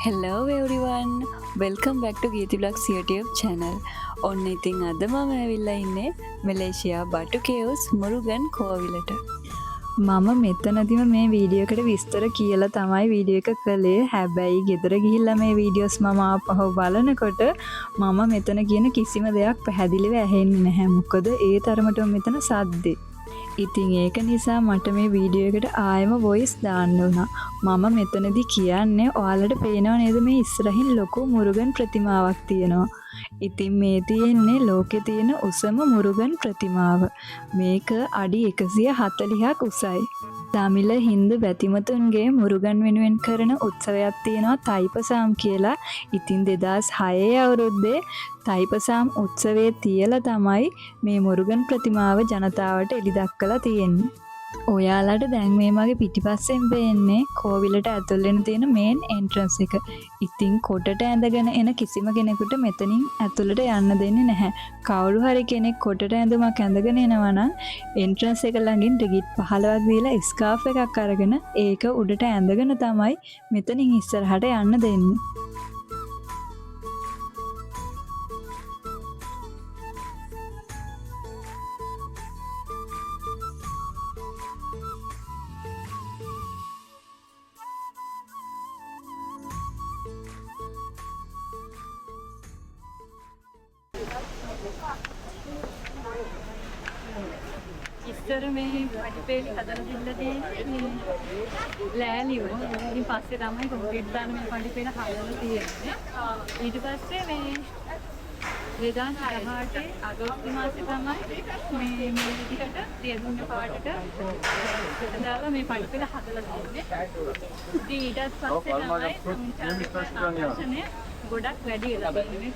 Hello everyone, welcome back to Geeti Vlogs YouTube channel. ඔන්න ඉතින් අද මම ඇවිල්ලා ඉන්නේ මැලේසියා බටු කේව්ස් මුරුගන් කෝවිලට. මම මෙතනදිම මේ වීඩියෝ එකට විස්තර කියලා තමයි වීඩියෝ එක කළේ. හැබැයි ගෙදර ගිහිල්ලා මේ වීඩියෝස් මම ආපහු බලනකොට මම මෙතන කියන කිසිම දෙයක් පැහැදිලිව ඇහෙන්නේ නැහැ. මොකද ඒ තරමටම මෙතන සද්දේ. ඉතින් ඒක නිසා මට මේ වීඩියෝ එකට ආයෙම වොයිස් දාන්න වුණා. මම මෙතනදී කියන්නේ ඔයාලට පේනව නේද මේ ඉස්සරහින් ලොකු මුරුගන් ප්‍රතිමාවක් තියෙනවා. ඉතින් මේ තියෙන්නේ ලෝකේ තියෙන උසම මුරුගන් ප්‍රතිමාව. මේක අඩි 140ක් උසයි. තමිල හින්දු බැතිමතුන්ගේ මුරුගන් වෙනුවෙන් කරන උත්සවයක් තියෙනවා තයිපසාම් කියලා. ඉතින් 2006 අවුරුද්දේ තයිපසාම් උත්සවයේ තියලා තමයි මේ මුරුගන් ප්‍රතිමාව ජනතාවට එළි දක්වලා තියෙන්නේ. ඔයාලට දැන් මේ මගේ පිටිපස්සෙන් පේන්නේ කෝවිලට ඇතුල් වෙන තියෙන මේන් එන්ට්‍රන්ස් එක. ඉතින් කොටට ඇඳගෙන එන කිසිම කෙනෙකුට මෙතනින් ඇතුළට යන්න දෙන්නේ නැහැ. කවුරු හරි කෙනෙක් කොටට ඇඳුමක් ඇඳගෙන එනවා නම් එන්ට්‍රන්ස් එක ළඟින් ටිකට් 15ක් දීලා ස්කාර්ෆ් එකක් අරගෙන ඒක උඩට ඇඳගෙන තමයි මෙතනින් ඉස්සරහට යන්න දෙන්නේ. ඉස්සර මේ පඩිපෙළි හදලා දීලා තියෙන්නේ ලෑලිව. ඉතින් පස්සේ තමයි කොන්ක්‍රීට් දාන මේ පඩිපෙළ හදලා තියෙන්නේ. ඊට පස්සේ මේ 2008 අගෝස්තු මාසේ තමයි මේ විදිහට තියදුන්න පාටට දාලා මේ පඩිපෙළ හදලා තියෙන්නේ. ඉතින් ඊටත් පස්සේ තමයි ගොඩක් වැඩි වෙලා තියෙන්නේ.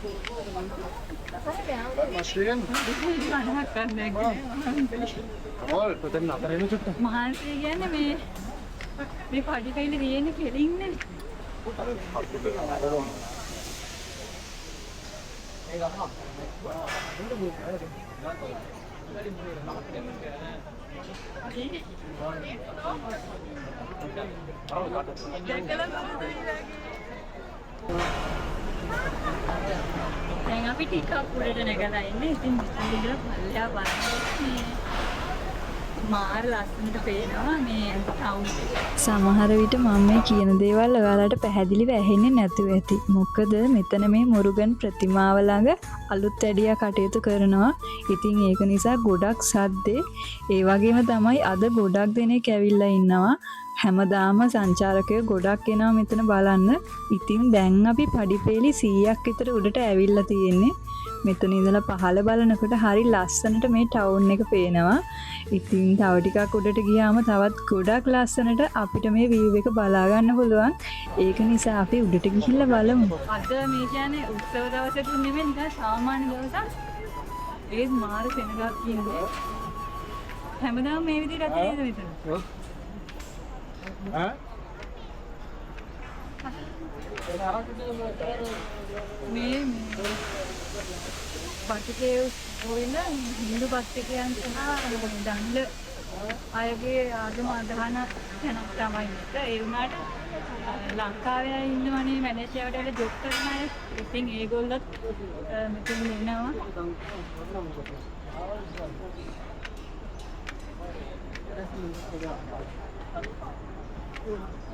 මහන්සිය කියන්නේ මේ පඩිපෙළි තියෙන්නේ කෙලින්නේ. දැන් අපි ටිකක් උඩට නැගලා ඉන්නේ. ඉතින් ඉස්සරහට පල්ලෙහා බලන්න මාර ලස්සනට පේනවා මේ ටවුන් එක. සමහර විට මම මේ කියන දේවල් ඔයාලට පැහැදිලිව ඇහෙන්නේ නැතුව ඇති. මොකද මෙතන මේ මුරුගන් ප්‍රතිමාව ළඟ අලුත් වැඩියා කටයුතු කරනවා. ඉතින් ඒක නිසා ගොඩක් සද්දේ. ඒ වගේම තමයි අද ගොඩක් දෙනෙක් ඇවිල්ලා ඉන්නවා. හැමදාම සංචාරකයෝ ගොඩක් එනවා මෙතන බලන්න. ඉතින් දැන් අපි පඩිපෙළි 100ක් විතර උඩට ඇවිල්ලා තියෙන්නේ. මෙතන ඉඳලා පහළ බලනකොට හරි ලස්සනට මේ ටවුන් එක පේනවා. ඉතින් තව ටිකක් උඩට ගියාම තවත් ගොඩක් ලස්සනට අපිට මේ view එක බලා ගන්න පුළුවන්. ඒක නිසා අපි උඩට ගිහිල්ලා බලමු. අද මේ කියන්නේ උත්සව දවසකුත් නෙමෙයි නිකන් සාමාන්‍ය දවසක්. ඒත් මාර සෙනගක් කියන්නේ. හැමදාම මේ විදිහට ඇති නේද මෙතන? මේ බටුකේව් හොයන හින්දු භක්තිකයන් සහ දණ්ඩ අයගේ ආගම අදහන තැනක් තමයි මේක. ඒ වුණාට ලංකාවේ අය ඉන්නවනේ මැලේසියාවට ඇවිල්ලා ජොබ් කරන අය. ඉතින් ඒගොල්ලොත් මෙතන ඉන්නවා.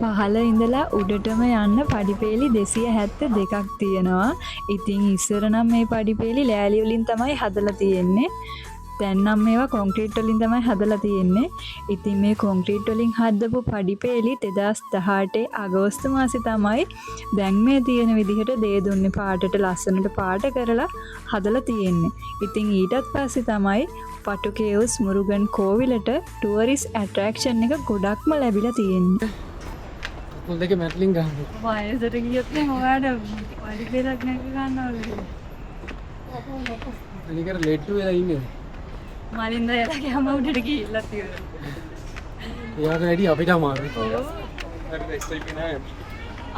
පහළ ඉඳලා උඩටම යන්න පඩිපෙළි 272ක් තියෙනවා. ඉතින් ඉස්සර නම් මේ පඩිපෙළි ලෑලි වලින් තමයි හදලා තියෙන්නේ. දැන් නම් මේවා කොන්ක්‍රීට් වලින් තමයි හදලා තියෙන්නේ. ඉතින් මේ කොන්ක්‍රීට් වලින් හදපු පඩිපෙළි 2018 අගෝස්තු මාසේ තමයි දැන් මේ තියෙන විදිහට දේදුන්නේ පාටට ලස්සනට පාට කරලා හදලා තියෙන්නේ. ඉතින් ඊටත් පස්සේ තමයි පටු කේව්ස් මුරුගන් කෝවිලට ටුවරිස්ට් ඇට්‍රැක්ෂන් එක ගොඩක්ම ලැබිලා තියෙන්නේ. කකුල් දෙක මැටලින් ගහන්න. වයසට ගියොත් නම් ඔයාලට පඩිපෙළක් නැග ගන්නවලු. අනිකර ලෙට්ටු වෙලා ඉන්නේ. මලින්ද එයාගේ අම්මා උඩට ගිහිල්ලා තියෙනවා. එයාට වැඩි අපිට අමාරුයි.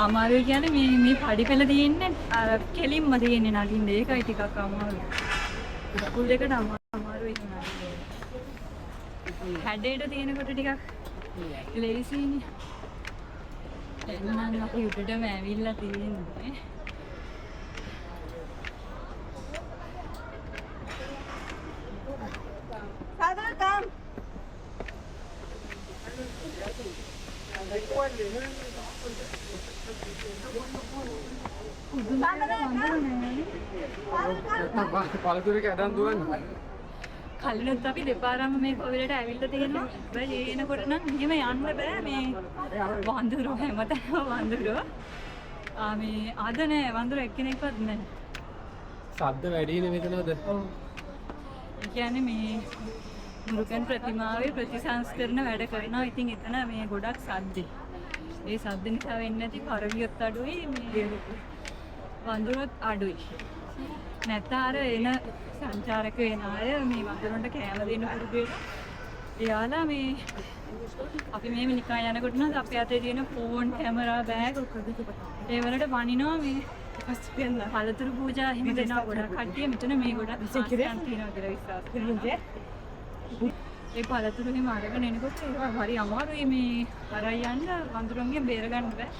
අමාරුයි කියන්නේ මේ පඩිපෙළ තියෙන්නේ අර කෙලින්ම තියෙන්නේ නගින්න. ඒකයි ටිකක් අමාරුයි. කකුල් දෙකට අමාරුයි නගින්න. හැඩේට තියෙනකොට ටිකක් ලේසියිනේ. දැන් අපි උඩටම ඇවිල්ලා තියෙන්නේ. පළතුරක ඇදන් දුවන්නේ. කලිනුත් අපි දෙපාරම මේ කොවිලට ඇවිල්ලා තියෙනවා. බෑ එනකොට නම් එහෙම යන්න බෑ මේ වඳුරෝ හැමතැනම වඳුරෝ. මේ අද නෑ වඳුරෝ එක්කෙනෙක්වත් නෑ. ශබ්ද වැඩිනේ මෙතනද? ඔව්. ඒ කියන්නේ මේ මුරුගන් ප්‍රතිමාවේ ප්‍රතිසංස්කරණ වැඩ කරනවා. ඉතින් එතන මේ ගොඩක් සද්දේ. ඒ සද්ද නිසා වෙන්නේ නැති කරවියොත් අඩුයි මේ වඳුරොත් අඩුයි. නැත්නම් අර එන සංචාරක වෙන අය මේ වඳුරන්ට කෑම දෙන්න පුරුදු වෙලා එයාලා මේ අපි මේ නිකන් යනකොට නම් අපේ අතේ තියෙන ෆෝන් කැමරා බෑග් ඒ වලට වනිනවා මේ පළතුරු පූජා එහෙම දෙනවා ගොඩක් කට්ටිය මෙතන මේ ගොඩක් සංස්කෘතියක් තියෙනවා කියලා විශ්වාස කරනවා. ඒ පළතුරු එහෙම අරගෙන එනකොට ඒක හරි අමාරුයි මේ අරයි යන්න වඳුරුන්ගෙන් බේර ගන්න බෑ.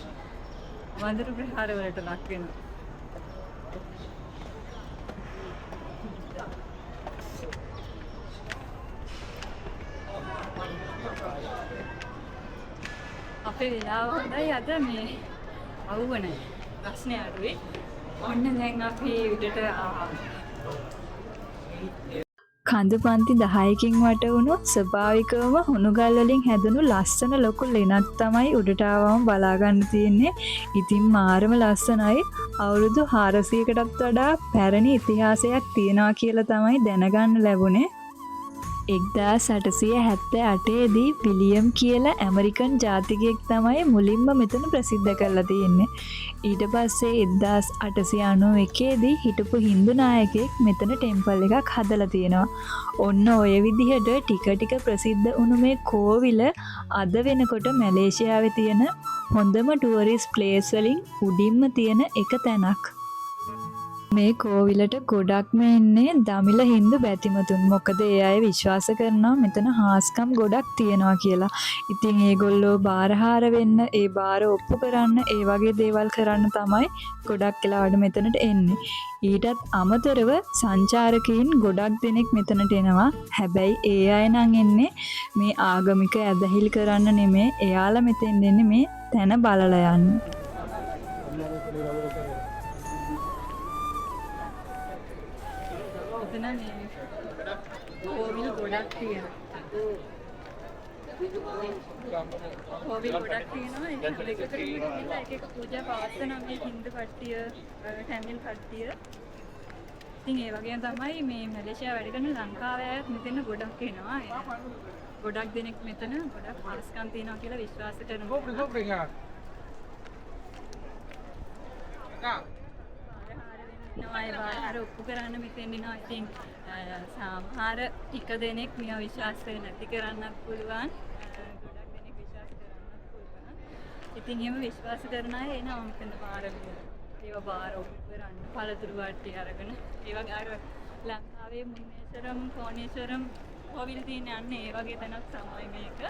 වඳුරු ප්‍රහාර වලට ලක් වෙනවා. අපේ වෙලාව හොඳයි අද මේ අවුව නැහැ. ප්‍රශ්නේ අඩුයි. ඔන්න දැන් අපි උඩට ආවා. කඳු පන්ති 10කින් වට වුණු ස්වභාවිකවම හුණුගල් වලින් හැදුණු ලස්සන ලොකු ලෙනක් තමයි උඩට ආවම බලා ගන්න තියෙන්නේ. ඉතින් මාරම ලස්සනයි. අවුරුදු 400කටත් වඩා පැරණි ඉතිහාසයක් තියෙනවා කියලා තමයි දැනගන්න ලැබුණේ. 1878 දී විලියම් කියලා ඇමරිකන් ජාතිකයෙක් තමයි මුලින්ම මෙතන ප්‍රසිද්ධ කරලා තියෙන්නේ. ඊට පස්සේ 1891 දී හිටපු හින්දු නායකයෙක් මෙතන ටෙම්පල් එකක් හදලා තියෙනවා. ඔන්න ඔය විදිහට ටික ටික ප්‍රසිද්ධ වුණු මේ කෝවිල අද වෙනකොට මැලේසියාවේ තියෙන හොඳම ටුවරිස්ට් ප්ලේස් වලින් උඩින්ම තියෙන එක තැනක්. මේ කෝවිලට ගොඩක්ම එන්නේ දමිළ හින්දු බැතිමතුන්. මොකද ඒ අය විශ්වාස කරනවා මෙතන හාස්කම් ගොඩක් තියෙනවා කියලා. ඉතින් ඒගොල්ලෝ බාරහාර වෙන්න, ඒ බාර ඔප්පු කරන්න, ඒ වගේ දේවල් කරන්න තමයි ගොඩක් වෙලාවට මෙතනට එන්නේ. ඊටත් අමතරව සංචාරකයින් ගොඩක් දෙනෙක් මෙතනට එනවා. හැබැයි ඒ අය නම් එන්නේ මේ ආගමික ඇදහිලි කරන්න නෙමෙයි. එයාලා මෙතෙන් එන්නේ මේ තැන බලලා යන්න. කෝවිල් ගොඩක් තියෙනවා. කෝවිල් ගොඩක් තියෙනවා. ඒක එකකට ගිහිල්ලා එක එක පූජා පවත්වනවා මේ හින්දු කට්ටිය, ටැමිල් කට්ටිය. ඉතින් ඒ වගේම තමයි මේ මැලේසියාව වැඩ කරන ලංකාවේ අයත් මෙතන ගොඩක් එනවා. ගොඩක් දෙනෙක් මෙතන ගොඩක් පාස්කම් තියෙනවා කියලා විශ්වාස කරනවා. අර ඔප්පු කරන්න මෙතෙන් එනවා. ඉතින් සමහර ටික දෙනෙක් මේවා විශ්වාස කරන්නේ නැති කරන්නත් පුළුවන්. ගොඩක් දෙනෙක් විශ්වාස කරන්නත් පුළුවන්. ඉතින් එහෙම විශ්වාස කරන අය එනවා මෙතන පාරවල. ඒවා බාර ඔප්පු කරන්න පළතුරු වට්ටි අරගෙන. ඒ වගේ අර ලංකාවේ මුන්නේශ්වරම්, කෝණේශ්වරම් කෝවිල තියෙන යන්නේ ඒ වගේ තැනක් තමයි මේක.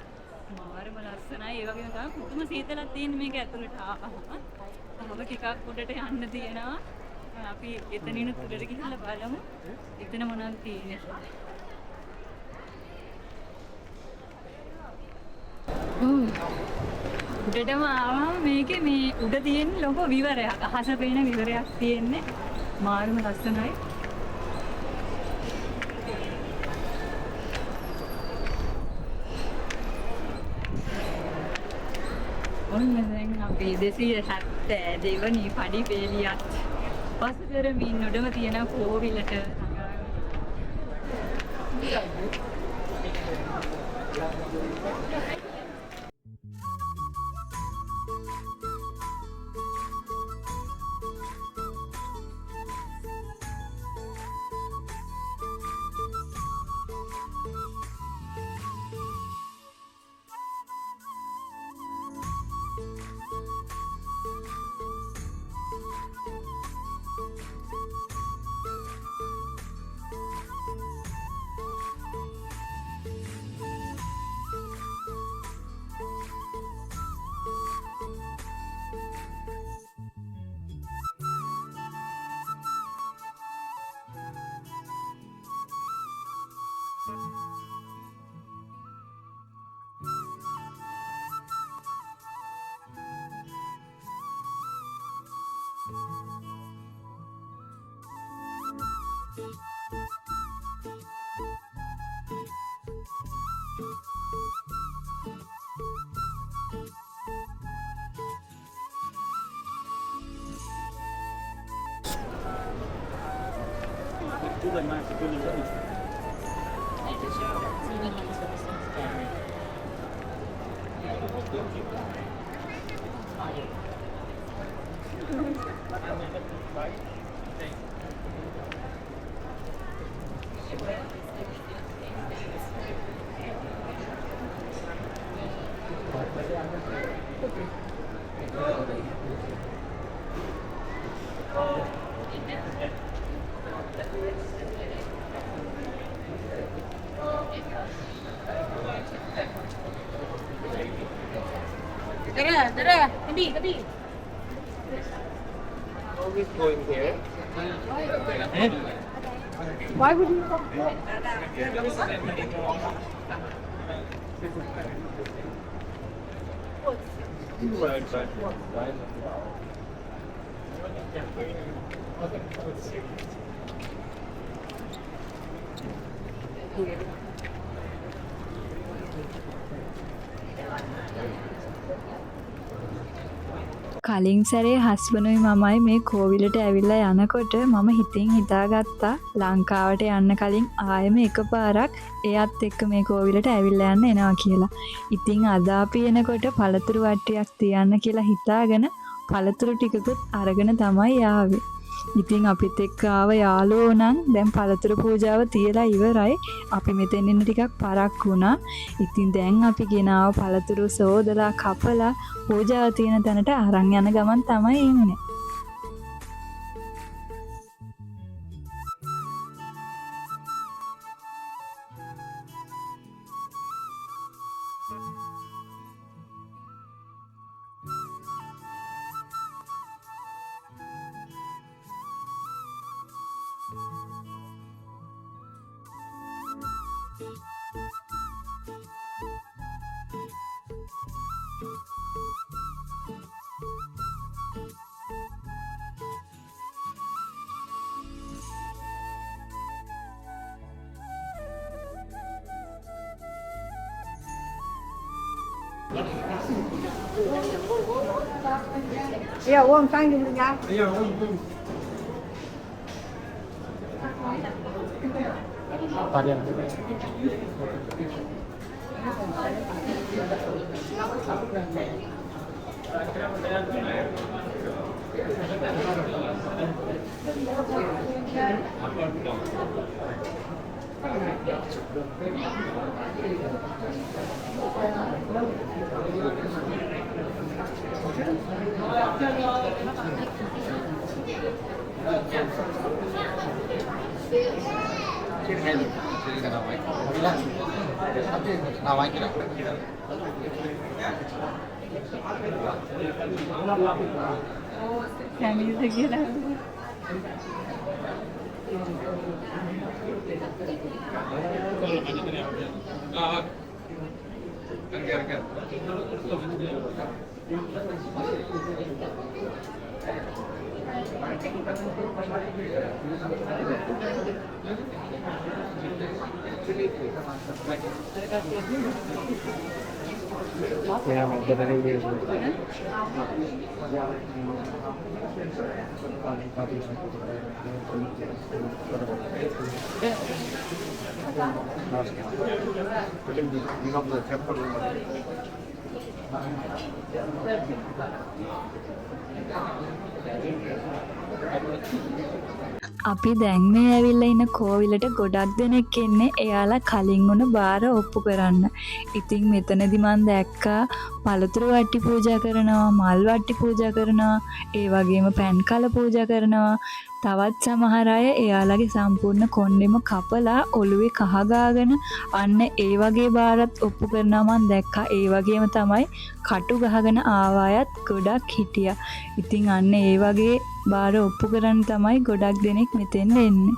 මාරම ලස්සනයි. ඒ වගේම තමයි පුදුම සීතලක් තියෙන මේක ඇතුළට ආවම. තව ටිකක් උඩට යන්න තියෙනවා. අපි එතනින් උඩට ගිහිල්ලා බලමු එතන මොනවද තියෙන්නේ. උඩටම ආවම මේකේ මේ උඩ තියෙන ලොකු විවරයක්, අහස පේන විවරයක් තියෙන්නේ. මාරුම ලස්සනයි. ඔන්න දැන් අපි 270 වෙනි පඩි පෙළියත් පසු කරමින් උඩම තියෙන කෝවිලට කලින් සැරේ හස්බනුයි මමයි මේ කෝවිලට ඇවිල්ලා යනකොට මම හිතින් හිතාගත්තා ලංකාවට යන්න කලින් ආයෙම එකපාරක් එයත් එක්ක මේ කෝවිලට ඇවිල්ලා යන්න එනවා කියලා. ඉතින් අද අපි එනකොට පළතුරු වට්ටියක් තියන්න කියලා හිතාගෙන පළතුරු ටිකකුත් අරගෙන තමයි ආවේ. ඉතින් අපිත් එක්ක ආව යාළුවෝ නම් දැන් පළතුරු පූජාව තියලා ඉවරයි. අපි මෙතෙන් ඉන්න ටිකක් පරක් වුණා. ඉතින් දැන් අපි ගෙනාව පළතුරු සෝදලා කපලා පූජාව තියෙන තැනට අරන් යන ගමන් තමයි ඉන්නේ. Iya, uang sang gitu ya. අපි දැන් මේ ඇවිල්ලා ඉන්න කෝවිලට ගොඩක් දෙනෙක් එන්නේ එයාලා කලින් වුණ බාර ඔප්පු කරන්න. ඉතින් මෙතනදි මම දැක්කා පළතුරු වට්ටි පූජා කරනවා, මල් වට්ටි පූජා කරනවා, ඒ වගේම පැන් කල පූජා කරනවා. තවත් සමහර අය එයාලගේ සම්පූර්ණ කොණ්ඩෙම කපලා ඔළුවේ කහ ගාගෙන අන්න ඒ වගේ බාරත් ඔප්පු කරනවා මම දැක්කා. ඒ වගේම තමයි කටු ගහගෙන ආව අයත් ගොඩක් හිටියා. ඉතින් අන්න ඒ වගේ බාර ඔප්පු කරන්න තමයි ගොඩක් දෙනෙක් මෙතෙන් එන්නේ.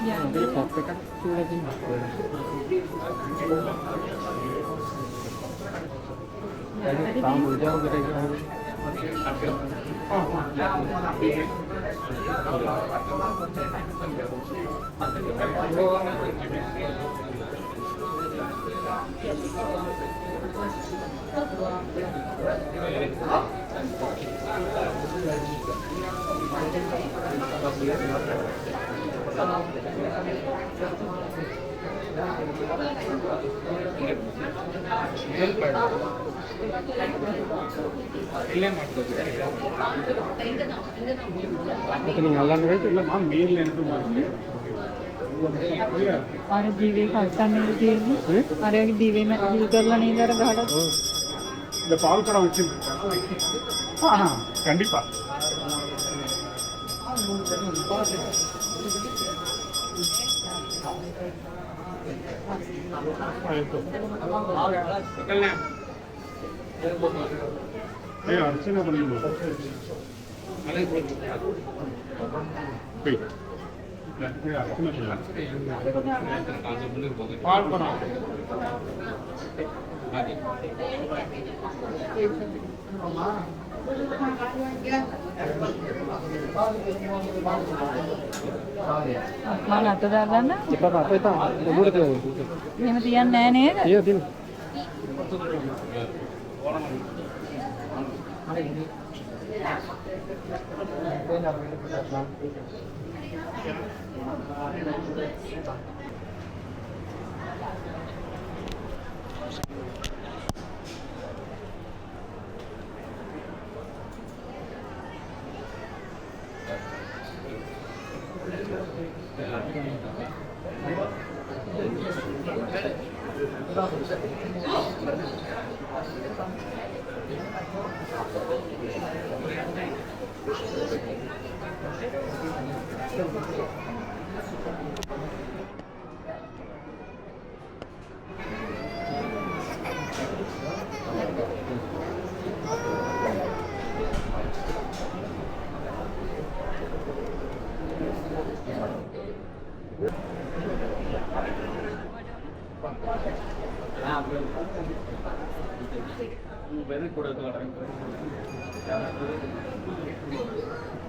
Jadi kopi kan sudah dimakan. Jadi tamu jauh kita jauh. Ketinggalan itu lah ambil yang itu අර ජීවේ කල්තන්නේ තියෙන්නේ අර ජීවේ මැද ජීව කරලා නේද අර ගහට இந்த பால் படம் வச்சு கண்டிப்பா அர்ச்சனை பண்ணிடுவோம் பால் படம் මම අත දාගන්න Cepat apa itu? Udah tuh. එහෙම තියන්නේ නැහැ නේද Iya, Din.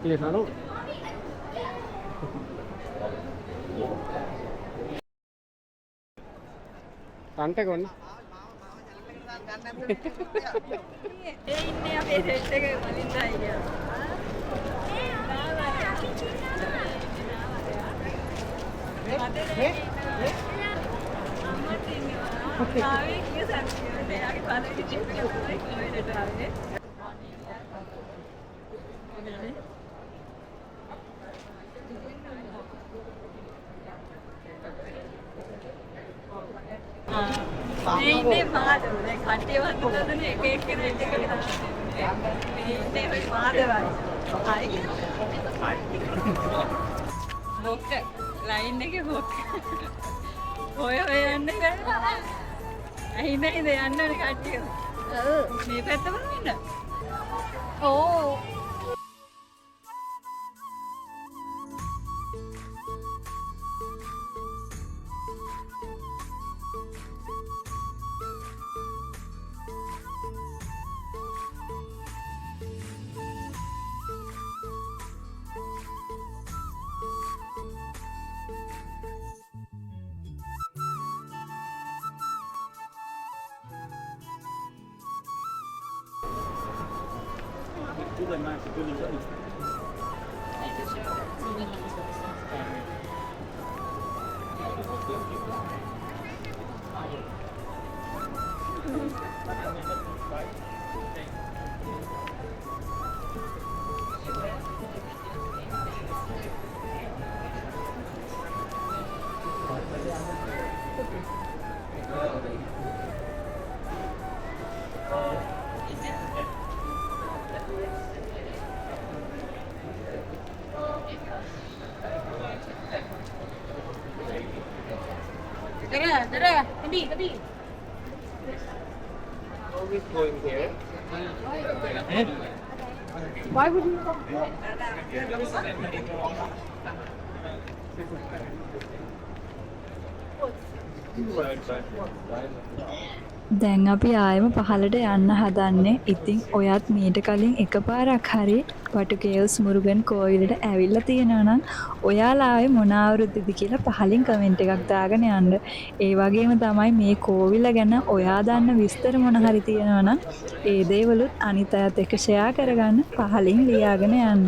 Iya, selalu. Santai kan? ඒ ඉන්නේ අපේ සෙට් එකේ වලින්දා අයියා ඉන්නේ මාදව දැන් කට්ටිය වතුනදනේ එක එක දෙන්න කියලා ඉන්නේ ඔය මාදවයි බොක්ක ලයින් එකේ බොක්ක ඔය යන්න බෑ ඇහිඳ හිඳ යන්න ඕනේ කට්ටිය මේ පැත්තම ඉන්න ඕ Dara, tepi. Always going here. Why would you come? දැන් අපි ආයෙම පහළට යන්න හදන්නේ. ඉතින් ඔයත් මීට කලින් එකපාරක් හරි වටුකේව්ස් මුරුගන් කෝවිලට ඇවිල්ලා තියෙනවා නම් ඔයාලා ආයේ මොන අවුරුද්දද කියලා පහලින් කමෙන්ට් එකක් දාගෙන යන්න. ඒ වගේම තමයි මේ කෝවිල ගැන ඔයා දන්න විස්තර මොන හරි තියෙනවා නම් ඒ දේවලුත් අනිත් අයත් එක්ක ෂෙයා කරගන්න පහලින් ලියාගෙන යන්න.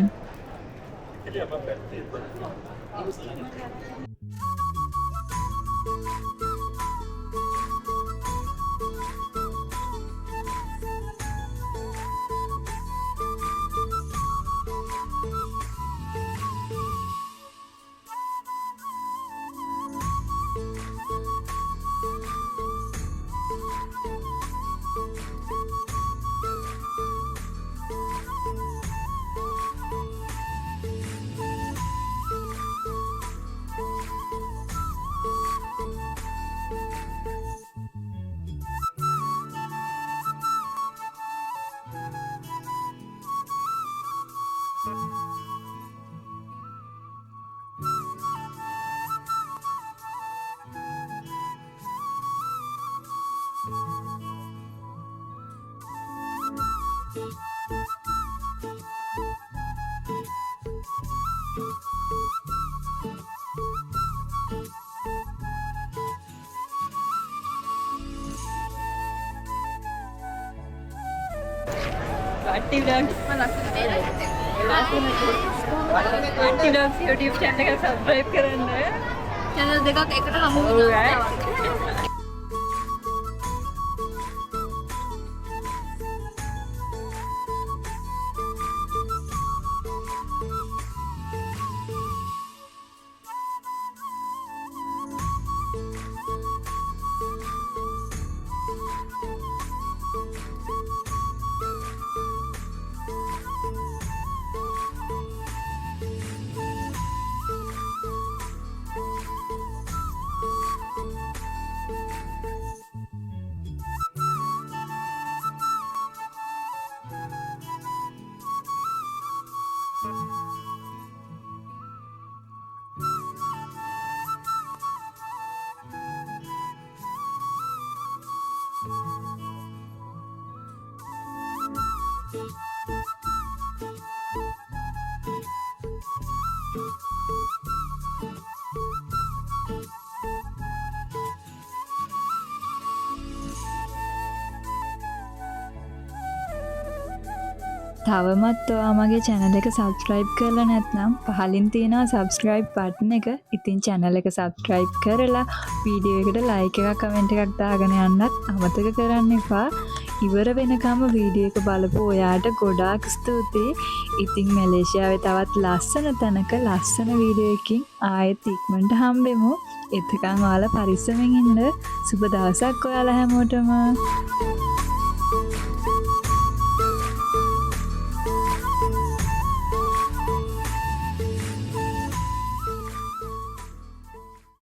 Party vlogs. Party vlogs YouTube channel එක subscribe කරන්න. channel දෙකක් එකට හමු Alright. තවමත් ඔයා මගේ channel එක subscribe කරලා නැත්නම් පහලින් තියෙනවා subscribe button එක. ඉතින් channel එක subscribe කරලා වීඩියෝ එකට like එකක් comment එකක් දාගෙන යන්නත් අමතක කරන්න එපා. ඉවර වෙනකම් වීඩියෝ එක බලපු ඔයාට ගොඩාක් ස්තුතියි. ඉතින් මැලේසියාවේ තවත් ලස්සන තැනක ලස්සන වීඩියෝ එකකින් ආයෙත් ඉක්මනට හම්බෙමු. එතකන් ඔයාලා පරිස්සමෙන් ඉන්න. සුබ දවසක් ඔයාලා හැමෝටම.